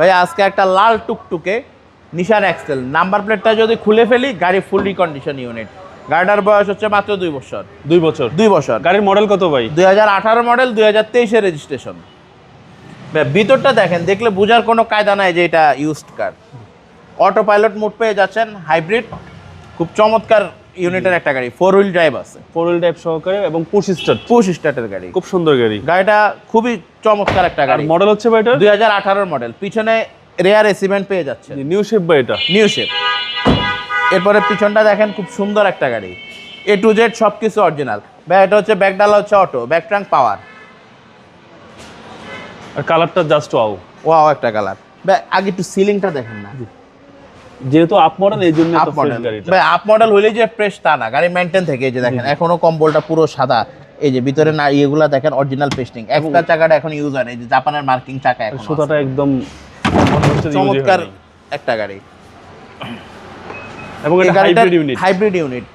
ভাই আজকে একটা লাল টুকটুকে নিশান এক্সেল, নাম্বার প্লেটটা যদি খুলে ফেলি গাড়ি ফুল রিকন্ডিশন ইউনিট। গাড়িটার বয়স হচ্ছে মাত্র 2 বছর। 2 বছর। 2 বছর। গাড়ির মডেল কত ভাই? 2018 মডেল, 2023 রেজিস্ট্রেশন। ভিতরটা দেখেন, দেখলে বোঝার কোনো কায়দা নাই যে এটা used car. Auto pilot mode পেয়ে যাচ্ছেন, হাইব্রিড, খুব চমৎকার ইউনিটের একটা গাড়ি, 4 হুইল ড্রাইভ আছে, 4 হুইল ড্রাইভ সহকারে এবং পুশ স্টার্টের গাড়ি, খুব সুন্দর গাড়ি। গাড়িটা খুবই চমৎকার একটা গাড়ি। মডেল হচ্ছে ভাই এটা 2018 মডেল। পিছনে রেয়ার এসিমেন্ট পেয়ে যাচ্ছে, নিউ শেপ ভাই, এটা নিউ শেপ। এরপরে পিছনটা দেখেন, খুব সুন্দর একটা গাড়ি, A to Z সবকিছু অরিজিনাল। এটা হচ্ছে ব্যাকডালা হচ্ছে অটো, ব্যাক ট্রাঙ্ক পাওয়ার। আর কালারটা জাস্ট ওয়াও একটা কালার। আগে একটু সিলিংটা দেখেন না, যেহেতু আপ মডেল এই জন্য আপ মডেল। ভাই আপ মডেল হইলেই যে ফ্রেশ তা না, গাড়ি মেইনটেইন থেকে। এই যে দেখেন এখনো কম্বলটা পুরো সাদা, এই যে ভিতরে না ইয়েগুলা দেখেন অরিজিনাল পেস্টিং। একটা চাকাটা এখন ইউজ হয় না, এই যে জাপানের মার্কিং চাকা এখন সুতাটা একদম চমৎকার একটা গাড়ি। এবং এটা হাইব্রিড ইউনিট।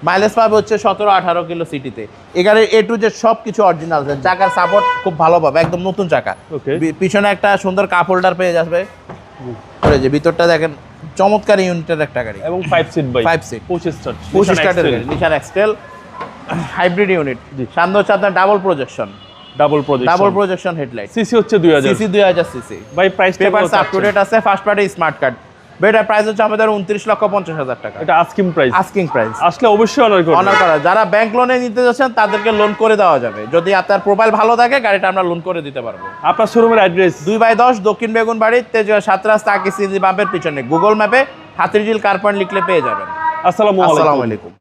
মাইলেজ পাবে হচ্ছে 17-18 কিলো সিটিতে। এই গাড়ির A to Z সবকিছু অরিজিনাল, চাকার সাপোর্ট খুব ভালো পাবে, একদম নতুন চাকা। পিছনে একটা সুন্দর কাপ হোল্ডার পেয়ে যাবে। যে ভিতরটা দেখেন, চমৎকার ইউনিটের একটা গাড়ি এবং 5 সিট বাই 5 সিট পুশ স্টার্টের গাড়ি, নিশান এক্সটেল হাইব্রিড ইউনিট। সামনে হচ্ছে আপনার ডাবল প্রজেকশন হেডলাইট। সিসি হচ্ছে 2000 সিসি। ভাই price papers up to date আছে, first party smart card. Better price হচ্ছে আমাদের 29,50,000 টাকা। এটা আস্কিং প্রাইস। আসলে অবশ্যই অনার করা। যারা ব্যাংক লোনে নিতে যাচ্ছেন তাদেরকে লোন করে দেওয়া যাবে, যদি আপনার প্রোফাইল ভালো থাকে গাড়িটা আমরা লোন করে দিতে পারবো। আপনার শোরুমের অ্যাড্রেস 2/10 দক্ষিণ বেগুনবাড়ি, 7 রাস্তা আকিস বাম্পের পিছনে। গুগল ম্যাপে হাতিরঝিল কার পয়েন্ট লিখলে পেয়ে যাবেন। আসসালামু আলাইকুম।